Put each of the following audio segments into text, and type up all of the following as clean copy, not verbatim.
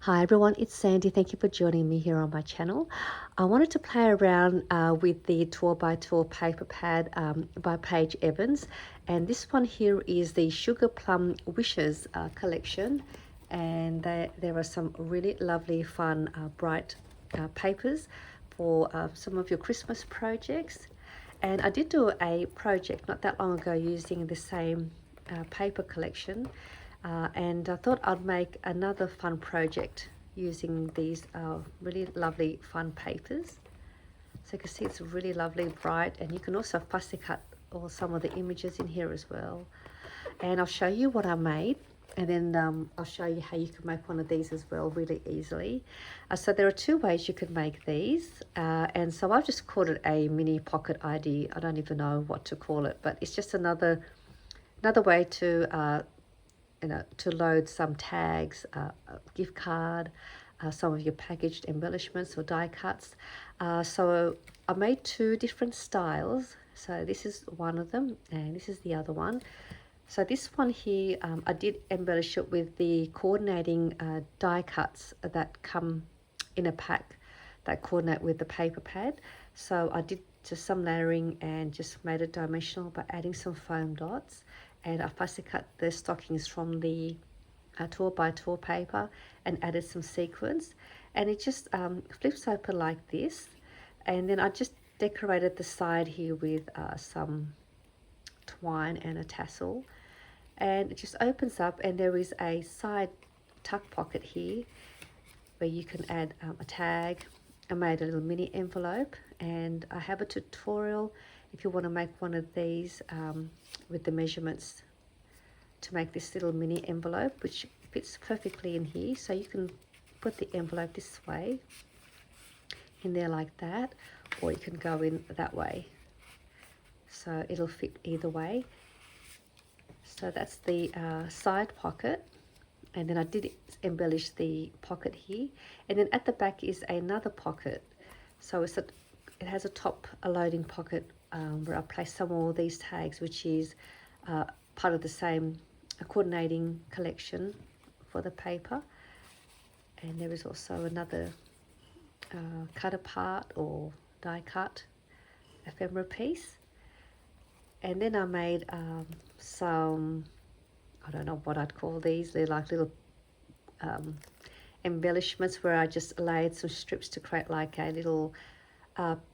Hi everyone, it's Sandy. Thank you for joining me here on my channel. I wanted to play around with the 12x12 paper pad by Paige Evans, and this one here is the Sugarplum Wishes collection, and there are some really lovely, fun, bright papers for some of your Christmas projects. And I did do a project not that long ago using the same paper collection, and I thought I'd make another fun project using these really lovely fun papers. So you can see it's really lovely, bright, and you can also fussy cut all some of the images in here as well. And I'll show you what I made, and then I'll show you how you can make one of these as well really easily. So there are two ways you can make these, and so I've just called it a mini pocket ID. I don't even know what to call it, but it's just another way to to load some tags, a gift card, some of your packaged embellishments or die cuts. So I made two different styles. So this is one of them, and this is the other one. So this one here, I did embellish it with the coordinating die cuts that come in a pack that coordinate with the paper pad. So I did just some layering and just made it dimensional by adding some foam dots, and I fussy cut the stockings from the 12x12 paper and added some sequins, and it just flips open like this. And then I just decorated the side here with some twine and a tassel, and it just opens up, and there is a side tuck pocket here where you can add a tag. I made a little mini envelope, and I have a tutorial if you want to make one of these with the measurements to make this little mini envelope, which fits perfectly in here. So you can put the envelope this way in there like that, or you can go in that way, so it'll fit either way. So that's the side pocket, and then I did embellish the pocket here, and then at the back is another pocket. So it has a loading pocket where I place some of these tags, which is part of the same coordinating collection for the paper. And there is also another cut apart or die cut ephemera piece. And then I made some, I don't know what I'd call these, they're like little embellishments where I just laid some strips to create like a little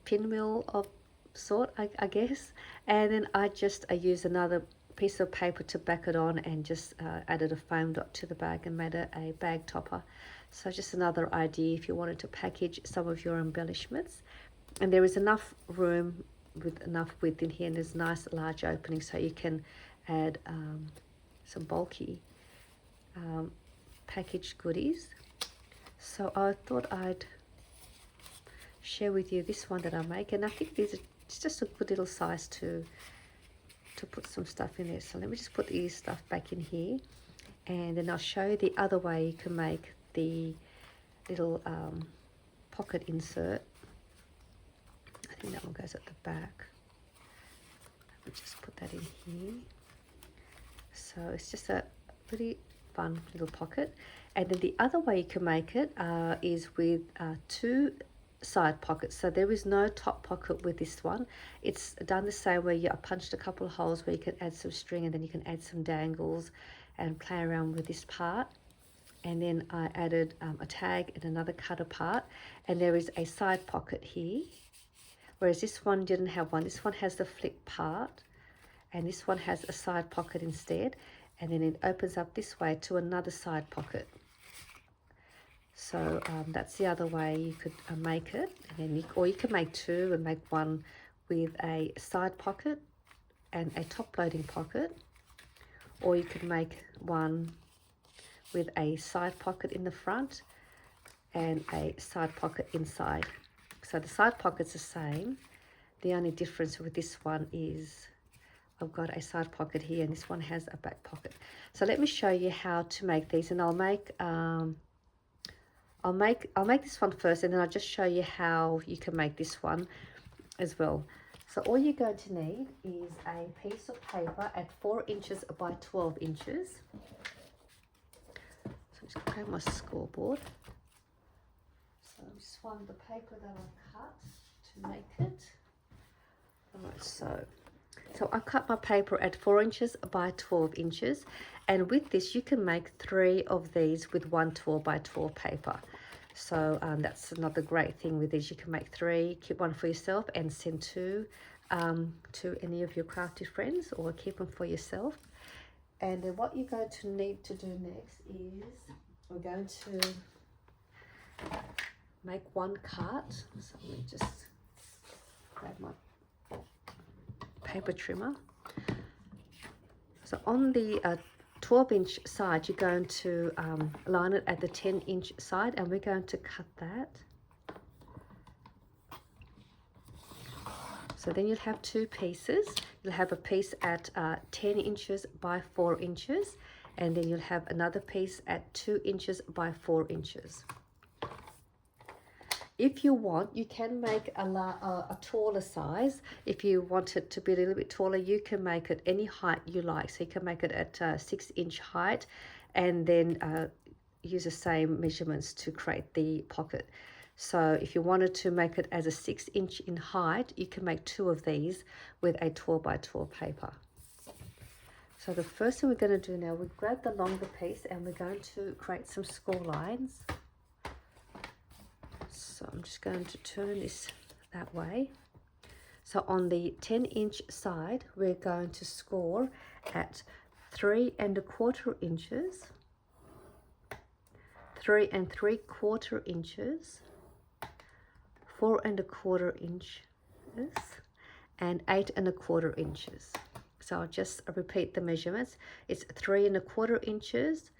pinwheel of sort, I guess. And then I used another piece of paper to back it on, and just added a foam dot to the bag and made it a bag topper. So just another idea if you wanted to package some of your embellishments. And there is enough room with enough width in here, and there's nice large opening, so you can add some bulky packaged goodies. So I thought I'd share with you this one that I make, and I think it's just a good little size to put some stuff in there. So let me just put these stuff back in here, and then I'll show you the other way you can make the little pocket insert. I think that one goes at the back. Let me just put that in here. So it's just a pretty fun little pocket. And then the other way you can make it is with two side pockets. So there is no top pocket with this one. It's done the same way. I punched a couple of holes where you can add some string, and then you can add some dangles and play around with this part. And then I added a tag and another cut apart, and there is a side pocket here, whereas this one didn't have one. This one has the flip part, and this one has a side pocket instead, and then it opens up this way to another side pocket. So that's the other way you could make it. And then or you can make two and make one with a side pocket and a top loading pocket, or you could make one with a side pocket in the front and a side pocket inside. So the side pocket's the same. The only difference with this one is I've got a side pocket here, and this one has a back pocket. So let me show you how to make these, and I'll make this one first, and then I'll just show you how you can make this one as well. So all you're going to need is a piece of paper at 4 inches by 12 inches. So just grab my scoreboard. So this one, the paper that I cut to make it. Alright, so I cut my paper at 4 inches by 12 inches, and with this you can make 3 of these with 1 12 by 12 paper. So that's another great thing with these. You can make 3, keep 1 for yourself, and send 2 to any of your crafty friends, or keep them for yourself. And then what you're going to need to do next is we're going to make 1 card. So let me just grab my paper trimmer. So on the 12-inch side, you're going to line it at the 10-inch side, and we're going to cut that. So then you'll have 2 pieces. You'll have a piece at 10 inches by 4 inches, and then you'll have another piece at 2 inches by 4 inches. If you want, you can make a taller size. If you want it to be a little bit taller, you can make it any height you like. So you can make it at 6-inch height, and then use the same measurements to create the pocket. So if you wanted to make it as a 6-inch in height, you can make 2 of these with a 12 by 12 paper. So the first thing we're going to do now, we grab the longer piece and we're going to create some score lines. So I'm just going to turn this that way. So on the 10-inch side, we're going to score at 3 1/4 inches, 3 3/4 inches, 4 1/4 inches, and 8 1/4 inches. So I'll just repeat the measurements. It's 3 1/4 inches,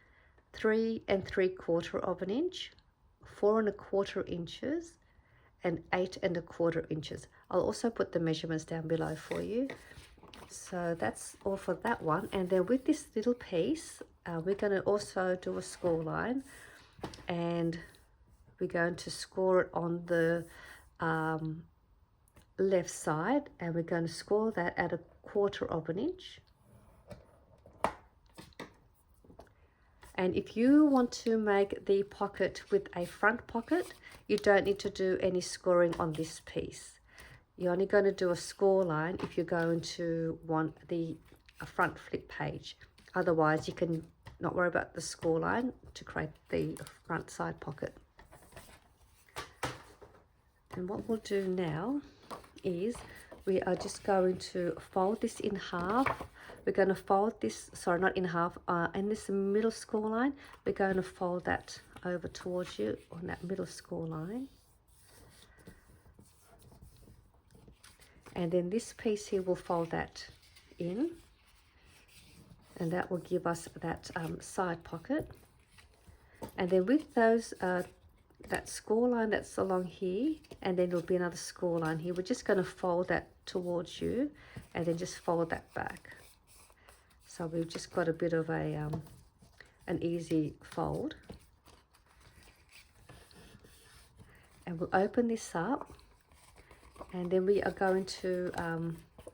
3 3/4 of an inch, 4 1/4 inches, and 8 1/4 inches. I'll also put the measurements down below for you. So that's all for that one. And then with this little piece, we're going to also do a score line, and we're going to score it on the left side, and we're going to score that at 1/4 of an inch. And if you want to make the pocket with a front pocket, you don't need to do any scoring on this piece. You're only going to do a score line if you're going to want a front flip page. Otherwise, you can not worry about the score line to create the front side pocket. And what we'll do now is we are just going to fold this in half. We're going to fold this, sorry, not in half, and this middle score line, we're going to fold that over towards you on that middle score line. And then this piece here, will fold that in, and that will give us that side pocket. And then with those that score line that's along here, and then there'll be another score line here, we're just going to fold that towards you and then just fold that back. So we've just got a bit of a an easy fold. And we'll open this up, and then we are going to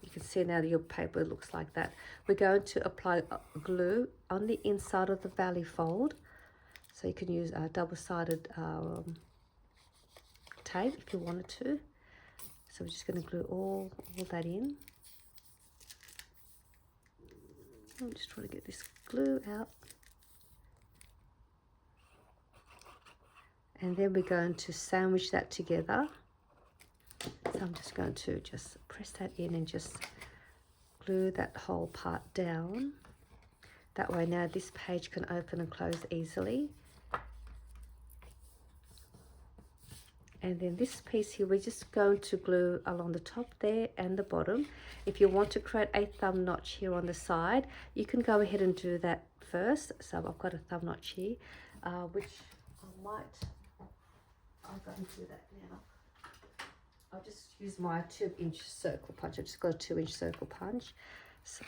you can see now that your paper looks like that. We're going to apply glue on the inside of the valley fold. So you can use a double-sided tape if you wanted to. So we're just going to glue all that in. I'm just trying to get this glue out. And then we're going to sandwich that together. So I'm just going to just press that in and just glue that whole part down. That way now this page can open and close easily. And then this piece here, we're just going to glue along the top there and the bottom. If you want to create a thumb notch here on the side, you can go ahead and do that first. So I've got a thumb notch here, which I'll go and do that now. I'll just use my 2-inch circle punch. I've just got a 2-inch circle punch. So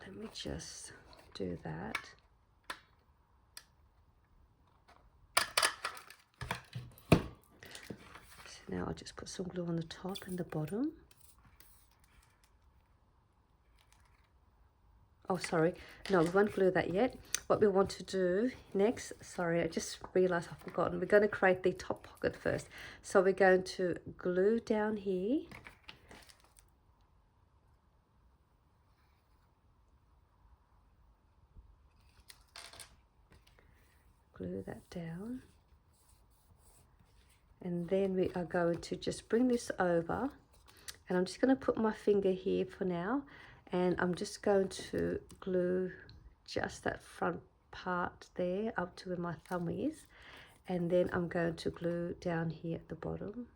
let me just do that. Now I'll just put some glue on the top and the bottom. Oh, sorry. No, we won't glue that yet. What we want to do next, sorry, I just realized I've forgotten. We're going to create the top pocket first. So we're going to glue down here. Glue that down. And then we are going to just bring this over. And I'm just going to put my finger here for now. And I'm just going to glue just that front part there up to where my thumb is. And then I'm going to glue down here at the bottom.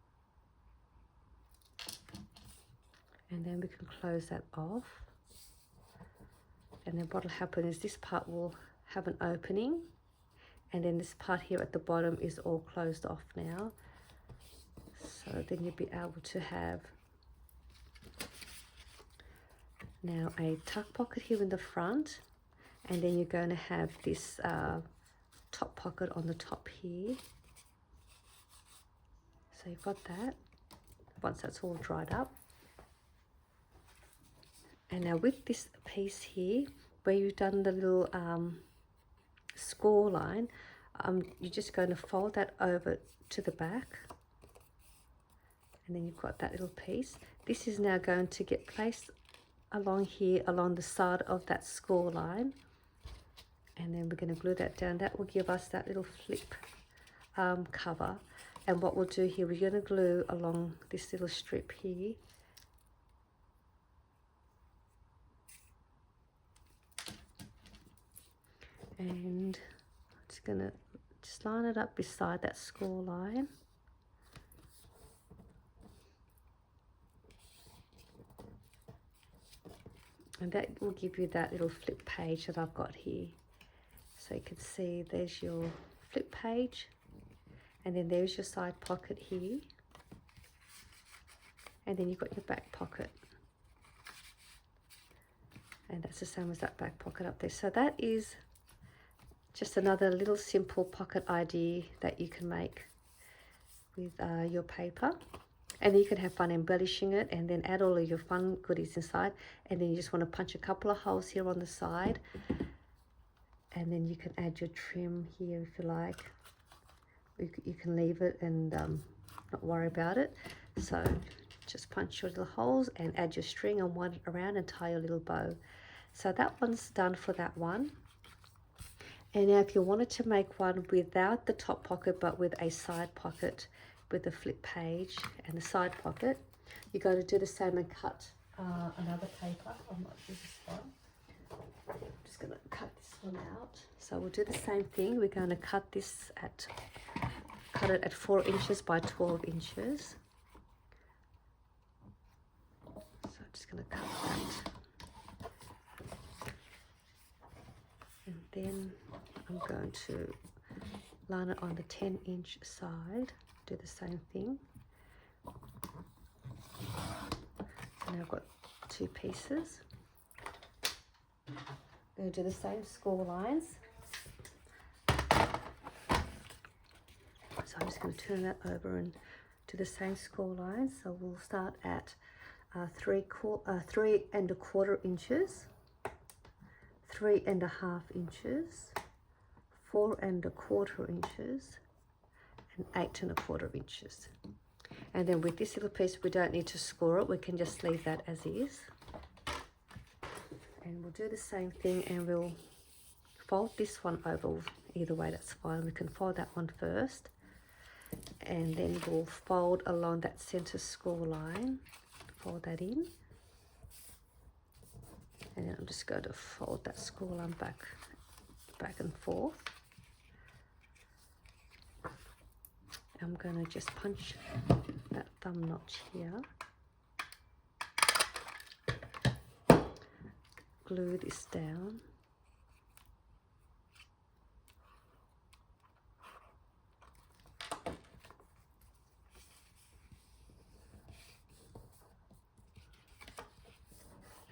And then we can close that off. And then what will happen is this part will have an opening. And then this part here at the bottom is all closed off now. So then you'll be able to have now a tuck pocket here in the front. And then you're going to have this top pocket on the top here. So you've got that once that's all dried up. And now with this piece here, where you've done the little score line, you're just going to fold that over to the back. And then you've got that little piece. This is now going to get placed along here, along the side of that score line. And then we're going to glue that down. That will give us that little flip cover. And what we'll do here, we're going to glue along this little strip here. And I'm just going to just line it up beside that score line. And that will give you that little flip page that I've got here. So you can see there's your flip page. And then there's your side pocket here. And then you've got your back pocket. And that's the same as that back pocket up there. So that is just another little simple pocket idea that you can make with your paper. And then you can have fun embellishing it and then add all of your fun goodies inside. And then you just want to punch a couple of holes here on the side. And then you can add your trim here if you like. You can leave it and not worry about it. So just punch your little holes and add your string and wind it around and tie your little bow. So that one's done for that one. And now if you wanted to make one without the top pocket but with a side pocket with the flip page and the side pocket, you're going to do the same and cut another paper. I might use this one. I'm just going to cut this one out. So we'll do the same thing. We're going to cut this cut it at 4 inches by 12 inches. So I'm just going to cut that. And then I'm going to line it on the 10-inch side. Do the same thing. So now I've got 2 pieces. I'm going to do the same score lines. So I'm just going to turn that over and do the same score lines. So we'll start at 3 3¼ inches, 3½ inches, 4¼ inches, and 8¼ inches. And then with this little piece, we don't need to score it. We can just leave that as is. And we'll do the same thing and we'll fold this one over. Either way, that's fine. We can fold that one first. And then we'll fold along that center score line. Fold that in. And then I'm just going to fold that score line back and forth. I'm going to just punch that thumb notch here. Glue this down.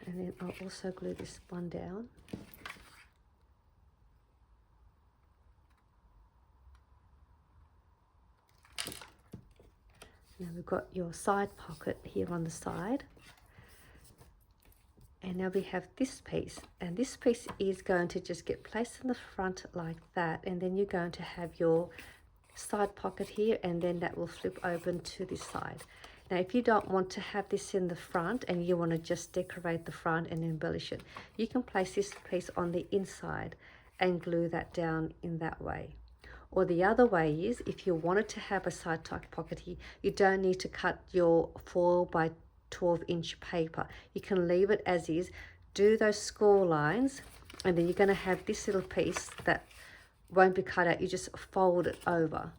And then I'll also glue this one down. Now we've got your side pocket here on the side. And now we have this piece, and this piece is going to just get placed in the front like that, and then you're going to have your side pocket here, and then that will flip open to this side. Now if you don't want to have this in the front and you want to just decorate the front and embellish it, you can place this piece on the inside and glue that down in that way. Or the other way is, if you wanted to have a side tuck pocket here, you don't need to cut your 4 by 12-inch paper. You can leave it as is, do those score lines, and then you're going to have this little piece that won't be cut out. You just fold it over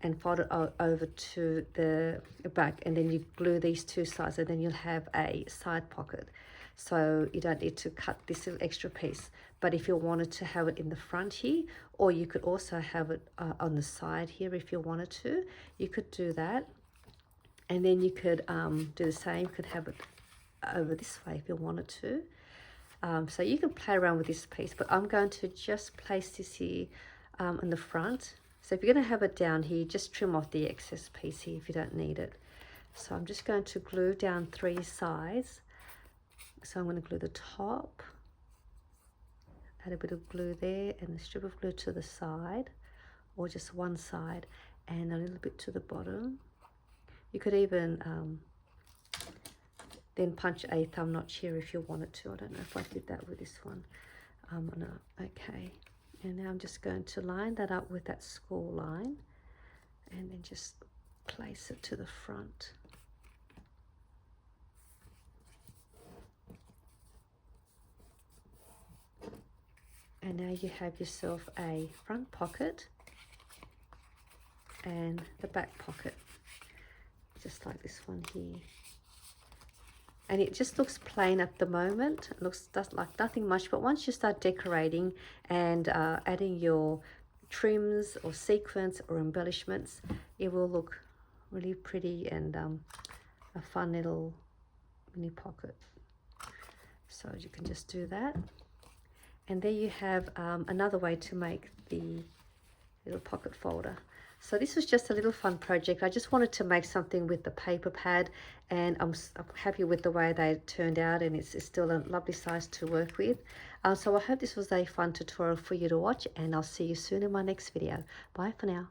and fold it over to the back, and then you glue these two sides, and then you'll have a side pocket. So you don't need to cut this little extra piece. But if you wanted to have it in the front here, or you could also have it on the side here if you wanted to, you could do that. And then you could do the same. You could have it over this way if you wanted to. So you can play around with this piece, but I'm going to just place this here in the front. So if you're going to have it down here, just trim off the excess piece here if you don't need it. So I'm just going to glue down 3 sides. So I'm going to glue the top, add a bit of glue there, and a strip of glue to the side, or just one side, and a little bit to the bottom. You could even then punch a thumb notch here if you wanted to. I don't know if I did that with this one. No. Okay, and now I'm just going to line that up with that score line, and then just place it to the front. And now you have yourself a front pocket and the back pocket, just like this one here. And it just looks plain at the moment. It looks just like nothing much, but once you start decorating and adding your trims or sequins or embellishments, it will look really pretty and a fun little mini pocket. So you can just do that. And there you have another way to make the little pocket folder. So this was just a little fun project. I just wanted to make something with the paper pad, and I'm happy with the way they turned out, and it's still a lovely size to work with. So I hope this was a fun tutorial for you to watch, and I'll see you soon in my next video. Bye for now.